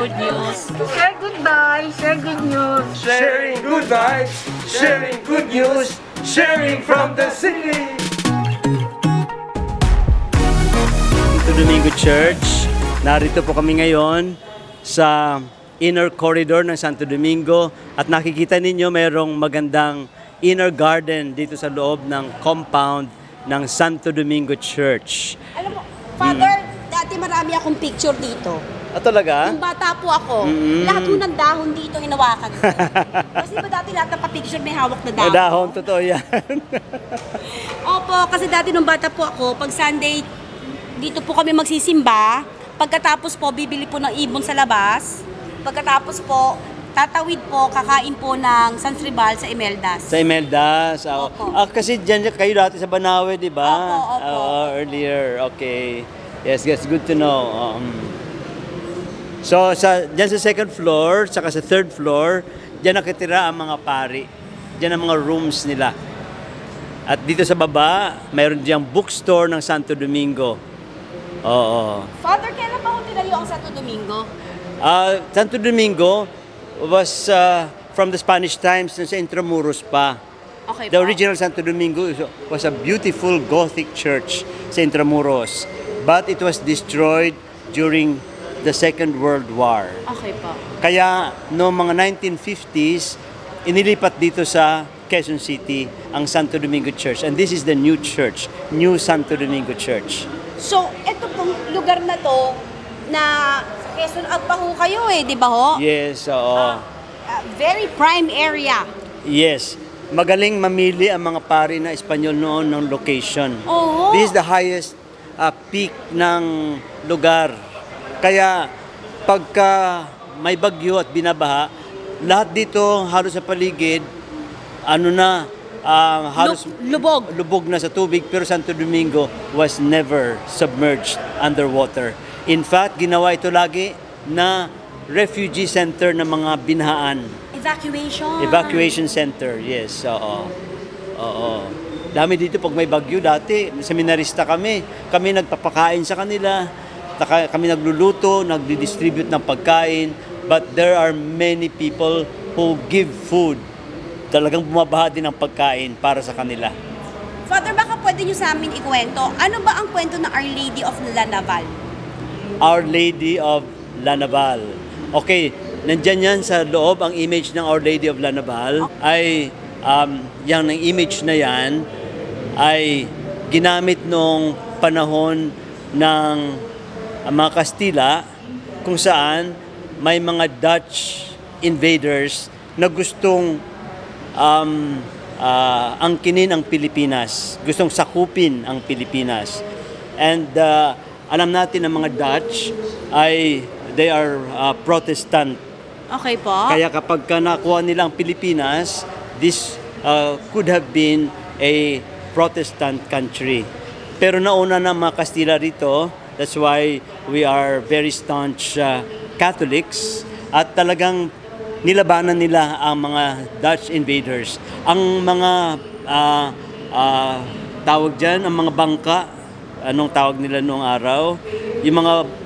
good news. Share goodbye, share good news. Sharing good vibes, sharing good news, sharing from the city. Santo Domingo Church, narito po kami ngayon sa inner corridor ng Santo Domingo at nakikita ninyo mayroong magandang inner garden dito sa loob ng compound ng Santo Domingo Church. Alam mo, Father, dati marami akong picture dito. Ah, talaga? Nung bata po ako, lahat po ng dahon dito hinawakan ko. Kasi ba dati lahat ng pa-picture may hawak na dahon? Dahon, totoo yan. Opo, kasi dati nung bata po ako, pag Sunday, dito po kami magsisimba. Pagkatapos po, bibili po ng ibon sa labas. Pagkatapos po, tatawid po, kakain po ng San Tribal sa Imeldas. Sa Imeldas. Opo. Kasi dyan kayo dati sa Banawe, di ba? Opo. Earlier, okay. Yes, that's good to know. So, dyan sa second floor, saka sa third floor, dyan nakitira ang mga pari. Dyan ang mga rooms nila. At dito sa baba, mayroon diyang bookstore ng Santo Domingo. Oo. Father, kailan ba ho tinayo ang Santo Domingo? Santo Domingo was from the Spanish times sa Intramuros pa. Okay The po. original Santo Domingo was a beautiful Gothic church sa Intramuros. But it was destroyed during the Second World War. Okay po. Kaya noong mga 1950s, inilipat dito sa Quezon City ang Santo Domingo Church. And this is the new church, New Santo Domingo Church. So, ito pong lugar na to, na sa Quezon Agpa ho kayo di ba ho? Yes, oo. Very prime area. Yes. Magaling mamili ang mga pari na Espanyol noon ng location. Oo. This is the highest peak ng lugar. Kaya pagka may bagyo at binabaha, lahat dito halos sa paligid, halos lubog na sa tubig, pero Santo Domingo was never submerged underwater. In fact, ginawa ito lagi na refugee center ng mga binahaan. Evacuation center, yes. Oo. Dami dito pag may bagyo dati, seminarista kami. Kami nagpapakain sa kanila. Kami nagluluto, nagdi-distribute ng pagkain. But there are many people who give food. Talagang bumabaha din ng pagkain para sa kanila. Father, baka pwede nyo sa amin ikwento, ano ba ang kwento ng Our Lady of Lanaval? Our Lady of Lanaval. Okay, nandyan yan sa loob ang image ng Our Lady of Lanaval. Ay, yung image na yan ay ginamit noong panahon ng mga Kastila, kung saan may mga Dutch invaders na gustong angkinin ang Pilipinas, gustong sakupin ang Pilipinas. And alam natin ang mga Dutch they are Protestant. Okay po. Kaya kapag nakuha nila ang Pilipinas, this could have been a Protestant country. Pero nauna na mga Kastila rito, that's why we are very staunch Catholics, at talagang nilabanan nila ang mga Dutch invaders. Ang mga tawag dyan, ang mga bangka, anong tawag nila noong araw, yung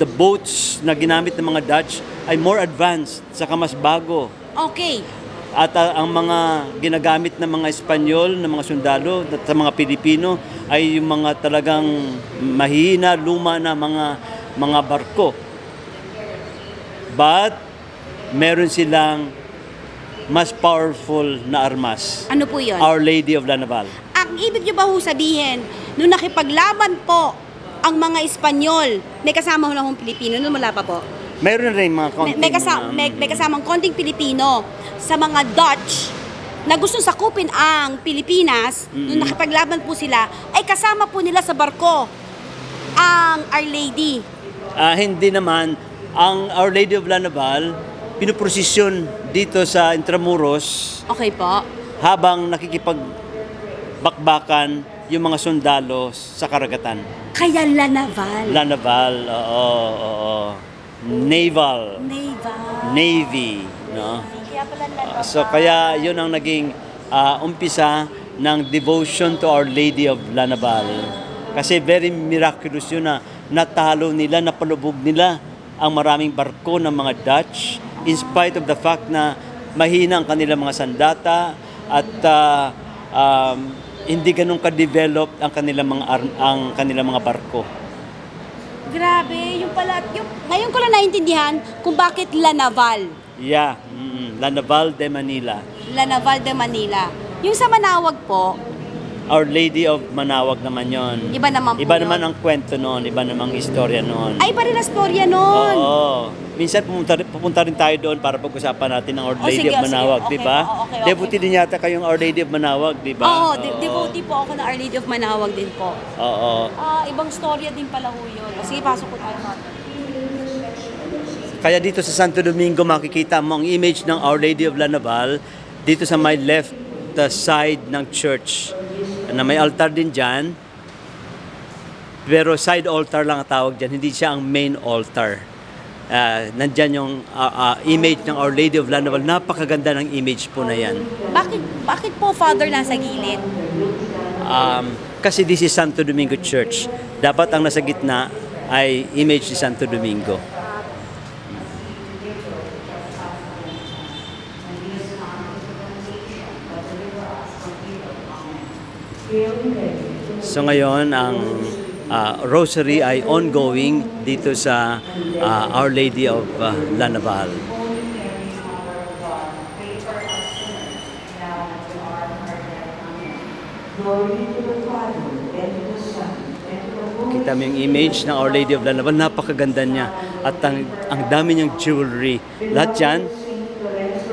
the boats na ginamit ng mga Dutch ay more advanced, saka mas bago. Okay. At ang mga ginagamit ng mga Espanyol, ng mga sundalo, at sa mga Pilipino, ay yung mga talagang mahina, luma na mga barko. But meron silang mas powerful na armas. Ano po yun? Our Lady of Lanaval. Ang ibig nyo ba ho sabihin, nung nakipaglaban po ang mga Espanyol, may kasama ho lang hong Pilipino, nung wala pa po? Meron rin mga konting... May kasamang konting Pilipino sa mga Dutch na gustong sakupin ang Pilipinas, nung nakipaglaban po sila, ay kasama po nila sa barko ang Our Lady. Hindi naman. Ang Our Lady of Lanaval, pinuprosesyon dito sa Intramuros. Okay po. Habang nakikipagbakbakan yung mga sundalo sa karagatan. Kaya Lanaval. Lanaval, oo. Naval. Navy, no? Kaya pala Lanaval. So kaya yun ang naging umpisa ng devotion to Our Lady of Lanaval. Kasi very miraculous yun na natalo nila, napalubog nila ang maraming barko ng mga Dutch in spite of the fact na mahina ang kanilang mga sandata at hindi ganun ka-develop ang kanilang mga barko. Grabe, ngayon ko lang naintindihan kung bakit La Naval. Yeah, La Naval de Manila. La Naval de Manila. Yung sa Manawag po, Our Lady of Manawag naman yon. iba naman po Iba yun. naman ang kwento noon, iba namang istorya noon. Ay, iba rin ang storya nun. Oo. Minsan pupunta rin tayo doon para pag-usapan natin ang Our Oh, Lady sige, of sige. Manawag, Okay, di ba? okay. Devotee din yata kayong Our Lady of Manawag, di ba? Oo, devotee po ako ng Our Lady of Manawag din po. Oo. Ibang storya din pala ho yun. Sige, pasok po tayo. Kaya dito sa Santo Domingo makikita mo ang image ng Our Lady of La Naval dito sa my left side ng church na may altar din dyan. Pero side altar lang ang tawag dyan, hindi siya ang main altar. Nandyan yung image ng Our Lady of La Naval. Napakaganda ng image po na yan. Bakit po, Father, nasa gilid? Kasi this is Santo Domingo Church. Dapat ang nasa gitna ay image ni Santo Domingo. So ngayon, ang rosary ay ongoing dito sa Our Lady of La Naval. Kita mo yung image ng Our Lady of La Naval, napakaganda niya. At ang dami niyang jewelry. Lahat yan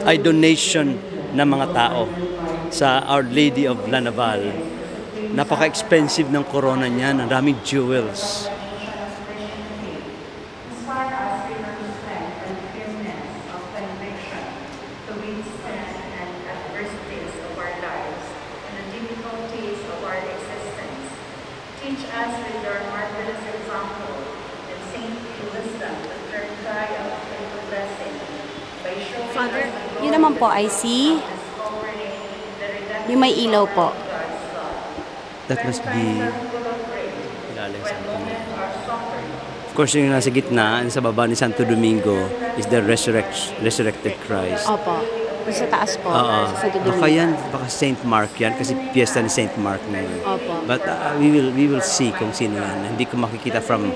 ay donation ng mga tao sa Our Lady of La Naval. Napaka-expensive ng corona niya, ang daming jewels. Inspire us with your strength and firmness of conviction to withstand and adversities of our lives and the difficulties of our existence. Teach us with your marvelous example and saintly wisdom to turn triumph into blessing by showing Father, us the glory yun naman po, I see. discovering the redemption Yung may ilaw po. of God's love. That must be ilalim sa Moments are softened. Of course, yung nasa gitna, sa baba ni Santo Domingo is the resurrected Christ. Opo. Yung sa taas po. Oo. Sa Santo Baka Domingo. yan, baka Saint Mark yan kasi piyesta ni Saint Mark na yun. Opo. But we will see kung sino yan. Hindi ko makikita from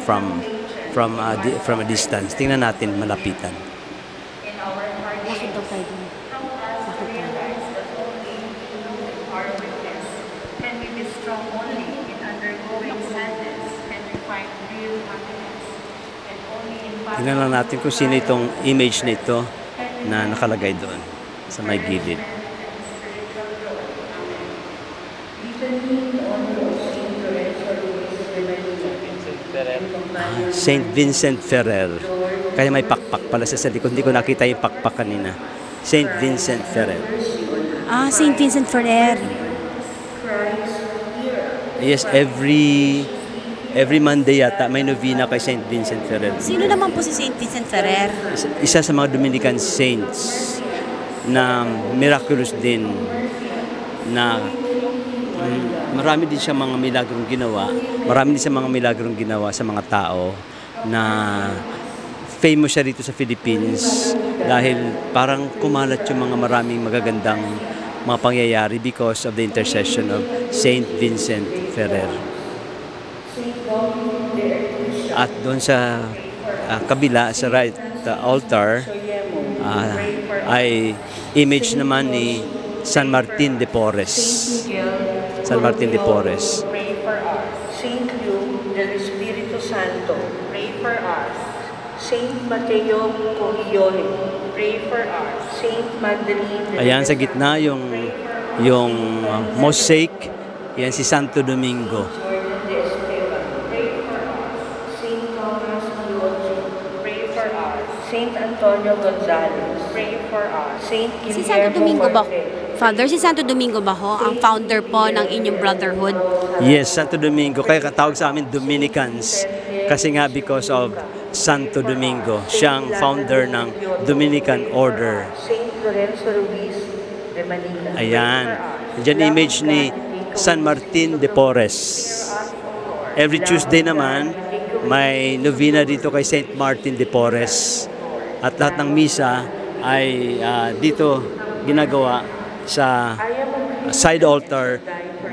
a distance. Tingnan natin malapitan. Bakit daw tayo dun? Bakit tayo? Our witness, can we be strong only in undergoing sadness and we find real happiness, and only in Tingnan lang natin kung sino itong image na ito na nakalagay doon sa may gilid. Saint Vincent Ferrer. Kaya may pakpak pala sa likod. Hindi ko nakita yung pakpak kanina. Saint Vincent Ferrer. St. Vincent Ferrer. Yes, every Monday yata may novena kay Saint Vincent Ferrer. Sino naman po si St. Vincent Ferrer? Isa sa mga Dominican saints na miraculous din na marami din siya mga milagrong ginawa. Marami din siya mga milagrong ginawa sa mga tao na famous siya rito sa Philippines dahil parang kumalat yung mga maraming magagandang mga pangyayari because of the intercession of Saint Vincent Ferrer. At doon sa kabila, sa right altar, ay image naman ni San Martin de Porres. San Martin de Porres. Pray for us. Saint Luke del Espiritu Santo, pray for us. Saint Mateo Cohione, pray for us. Saint Madrid. Ayan sa gitna yung mosaic, yan si Santo Domingo. Saint Thomas Luochi, pray for us. Saint Antonio Gonzalez, pray for us. Saint Si Santo Domingo ba? Guillermo Father, si Santo Domingo ba ho? Ang founder po ng inyong brotherhood? Yes, Santo Domingo. Kaya katawag sa amin Dominicans. Kasi nga because of Santo Domingo. Siyang founder ng Dominican Order. Saint Lorenzo Ruiz de Manila. Ayan. Diyan image ni San Martin de Porres. Every Tuesday naman, may novena dito kay Saint Martin de Porres. At lahat ng misa ay dito ginagawa sa side altar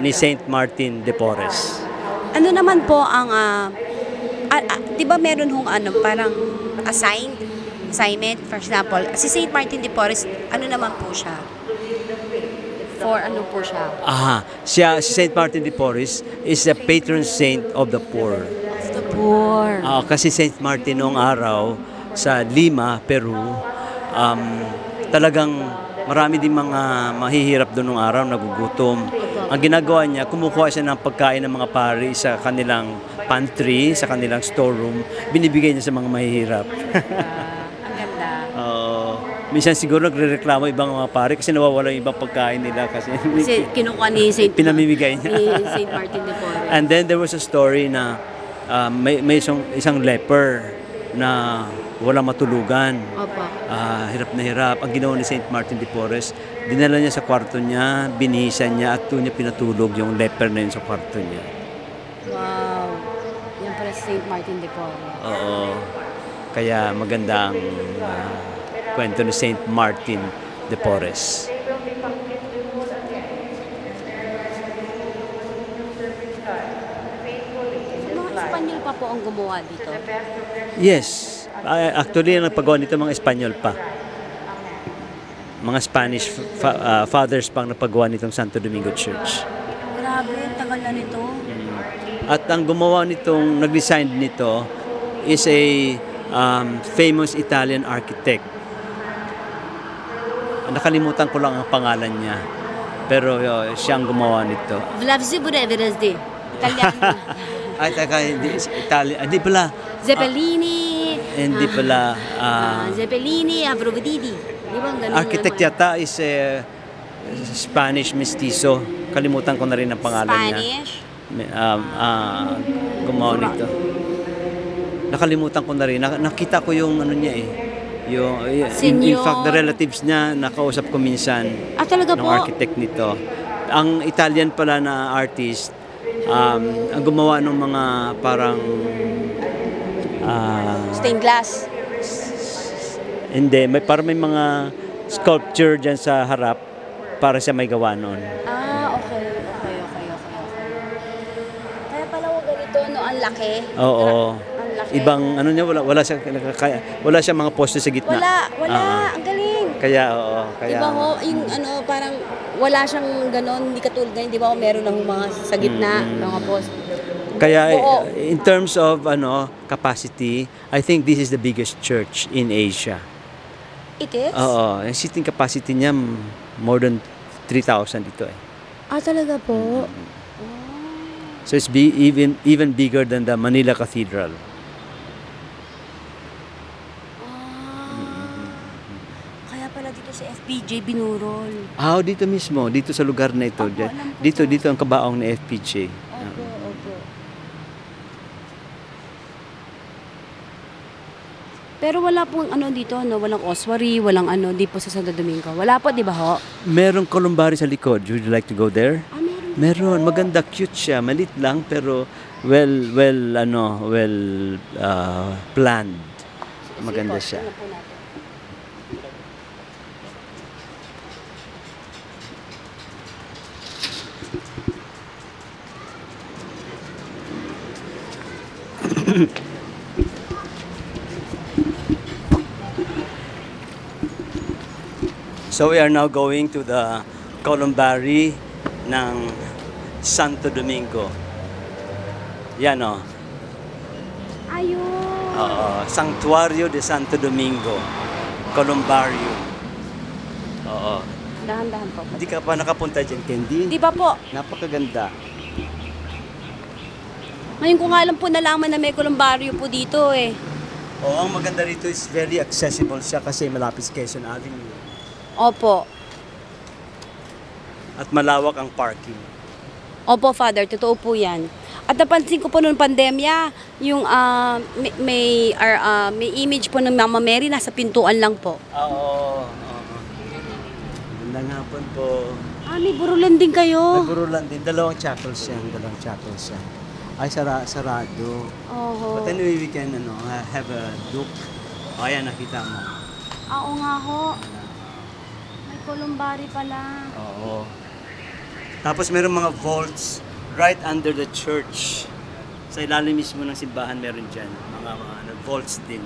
ni Saint Martin de Porres. Ano naman po ang, di ba meron hong parang assignment, for example, si St. Martin de Porres, ano naman po siya? For ano po siya? Si Saint Martin de Porres is the patron saint of the poor. Of the poor. Kasi Saint Martin noong araw sa Lima, Peru, talagang marami din mga mahihirap doon noong araw, nagugutom. Ang ginagawa niya, kumukuha siya ng pagkain ng mga pari sa kanilang pantry, sa kanilang storeroom, binibigay niya sa mga mahihirap. Ang ganda. Minsan siguro nagrereklamo ibang mga pari kasi nawawala yung ibang pagkain nila kasi Kinukuha ni St. pinamimigay niya. Ni St. Martin de Porres. And then there was a story na may isang leper na walang matulugan. Opo. Hirap na hirap. Ang ginawa ni St. Martin de Porres, dinala niya sa kwarto niya, binihisan niya at doon niya pinatulog yung leper na yun sa kwarto niya. Wow. Yan pala si St. Martin de Porres. Oo. Kaya maganda ang kwento ni St. Martin de Porres. Mga Espanyol pa po ang gumawa dito. Yes. Actually, ang nagpagawa nito mga Espanyol pa. Mga Spanish fathers pang nagpagawa nitong Santo Domingo Church. Grabe, tagal na nito. At ang gumawa nitong, nag-design nito is a famous Italian architect. Nakalimutan ko lang ang pangalan niya. Pero siyang gumawa nito. Vlavzi Budeverezdi. Italiano. Ay, taka, hindi Italian. Hindi pala. Zeppelini. Hindi pala. Zeppelini, Avrovedidi. Di ba ganun? Architect yata is Spanish mestizo. Kalimutan ko na rin ang pangalan niya. Spanish? Gumawa nito. Nakalimutan ko na rin. Nakita ko yung ano niya eh. In fact, the relatives niya, nakausap ko minsan Talaga ng po? architect nito. Ang Italian pala na artist, ang gumawa ng mga parang Stained glass. hindi, parang may mga sculpture dyan sa harap para siya may gawa nun. Okay. Kaya pala wag ganito, no? Ang laki. Oo. Ang laki. Ibang ano niya, wala siya mga poste sa gitna. Wala. Ang galing. Kaya oo, kaya Diba ho, yung parang wala siyang ganon, hindi katulad ngayon, di ba ho, meron ng mga sa gitna, mga post. kaya Oo. in terms of capacity, I think this is the biggest church in Asia. It is? Oo, yung seating capacity niya more than 3,000 ito eh. Talaga po? So it's even bigger than the Manila Cathedral. Kaya pala dito sa FPJ binurol. Dito mismo, dito sa lugar na ito. Opo, alam ko Dito ang kabaong ni FPJ. Opo. Pero wala pong dito, walang ossuary, walang di po sa Santo Domingo. Wala po, di ba ho? Merong columbari sa likod. Would you like to go there? Meron. Meron, maganda, cute siya, malit lang pero well planned. Maganda siya. Tingnan po natin. So we are now going to the columbari ng Santo Domingo. Yan o. Ayun. Santuario de Santo Domingo. Columbarium. Oo. Dahan-dahan po. Hindi ka pa nakapunta dyan, Candy? Di ba po? Napakaganda. Ngayon ko nga lang po nalaman na may kolumbaryo po dito eh. Oo, ang maganda rito is very accessible siya kasi malapit sa Quezon Avenue. Opo. At malawak ang parking. Opo, Father. Totoo po yan. At napansin ko po noong pandemya, yung may image po ng Mama Mary nasa pintuan lang po. Oo. Magandang hapon po. May burulan din kayo. Nagurulan din. Dalawang chapels yan. Ay, sarado. Oho. But anyway, we can have a look. O, ayan, nakita mo. Oo nga ho. May columbari pala. Oo. Tapos meron mga vaults right under the church. Sa ilalim mismo ng simbahan meron dyan. Mga vaults din.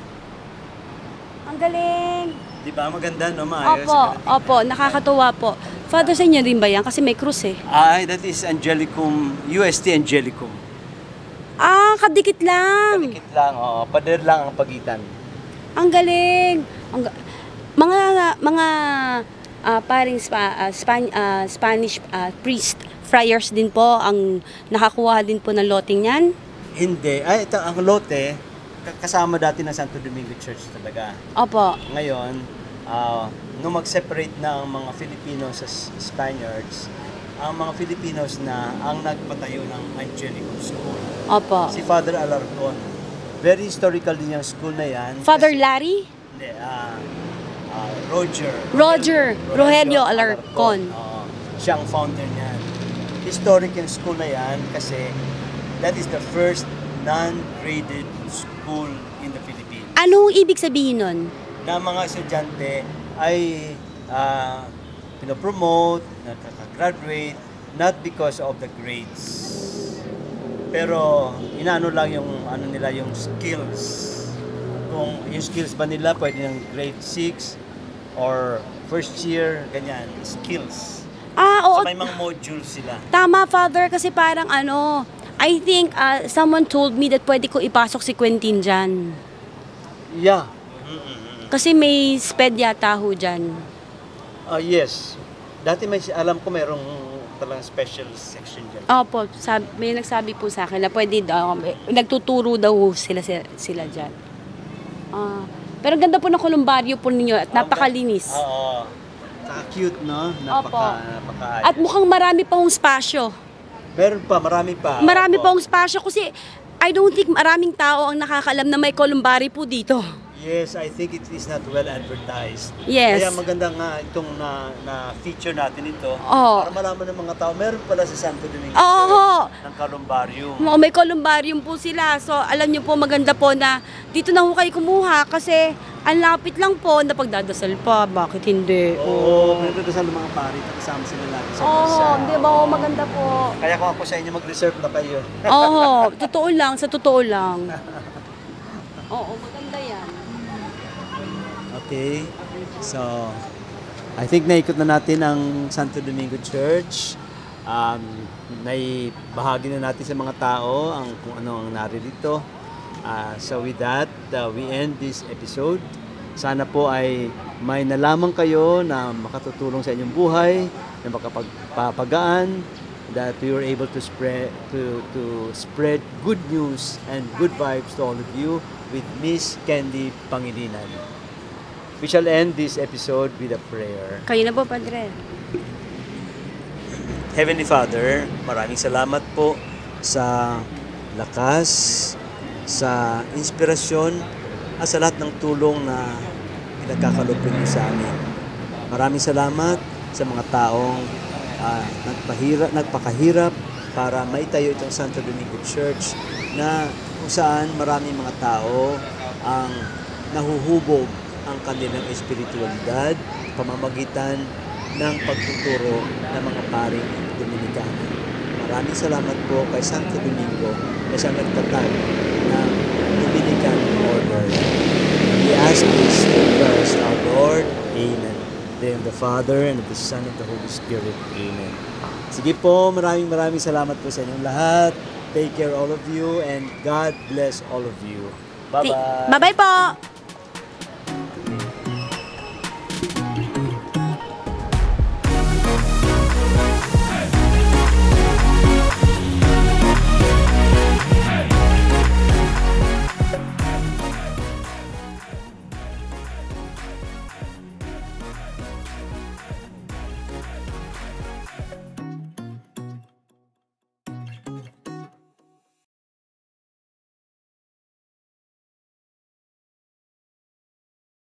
Ang galing. Di ba? Maganda, no? Maayos. Opo, nakakatuwa po. Father, sa inyo rin ba yan? Kasi may krus eh. Ay, that is Angelicum, UST Angelicum. Ah, kadikit lang. Dikit lang, pader lang ang pagitan. Ang galing. Mga paring Spanish priest, friars din po ang nakakuha din po ng loting yan. Hindi. Ay, ito, ang lote, kasama dati ng Santo Domingo Church talaga. Opo. Ngayon, nung mag-separate na ang mga Filipinos sa Spaniards, ang mga Filipinos na ang nagpatayo ng Angelicum School. Opo. Si Father Alarcon. Very historical din yung school na yan. Father Kasi- Larry? Hindi, Roger Rogelio Alarcon. Siya ang founder niyan. Historic yung school na yan kasi that is the first non-graded school in the Philippines. Anong ibig sabihin nun? Na mga estudyante ay pinopromote, nakaka-graduate, not because of the grades. Pero inaano lang yung nila yung skills. Kung yung skills ba nila pwede ng grade 6 or first year, ganyan, skills. Oo. So may mga modules sila. Tama, Father, kasi parang I think someone told me that pwede ko ipasok si Quentin dyan. Yeah. Kasi may sped yata ho dyan. Yes. Dati alam ko merong talagang special section dyan. Opo, may nagsabi po sa akin na pwede daw, nagtuturo daw sila dyan. Pero ganda po ng kolumbaryo po ninyo at napakalinis. Oo. Cute, no? Opo. Napaka At mukhang marami pa hong spasyo. Meron pa, marami pa. Marami Opo. pa hong spasyo kasi I don't think maraming tao ang nakakalam na may columbari po dito. Yes, I think it is not well advertised. Yes. Kaya maganda nga itong na-feature natin ito Oo. para malaman ng mga tao, meron pala sa Santo Domingo Oo. Church ng Columbarium. May columbarium po sila. So, alam niyo po, maganda po na dito na ho kayo kumuha kasi ang lapit lang po na pagdadasal pa. Bakit hindi? Oo, pinagdadasal ng mga pari, kasama sila lagi sa misa. Di ba? Maganda po. Kaya kung ako sa inyo, mag-reserve na kayo. Oo, totoo lang. Sa totoo lang. Oo, maganda yan. Okay, so I think naikot na natin ang Santo Domingo Church. Naibahagi na natin sa mga tao kung ano ang naririto. So with that, we end this episode. Sana po ay may nalaman kayo na makatutulong sa inyong buhay, na makapagpapagaan, that we were able to spread good news and good vibes to all of you with Miss Candy Pangilinan. We shall end this episode with a prayer. Kayo na po, Padre. Heavenly Father, maraming salamat po sa lakas, sa inspirasyon, at sa lahat ng tulong na pinagkakaloob niyo sa amin. Maraming salamat sa mga taong nagpakahirap para maitayo itong Santo Domingo Church na kung saan maraming mga tao ang nahuhubog ang kanilang espiritualidad pamamagitan ng pagtuturo ng mga paring Dominicano. Maraming salamat po kay Santo Domingo na siyang nagtatag ng Dominican Order. We ask this through Christ our Lord. Amen. In the name of the Father and of the Son and of the Holy Spirit. Amen. Sige po, maraming salamat po sa inyong lahat. Take care all of you and God bless all of you. Bye-bye. Bye-bye po!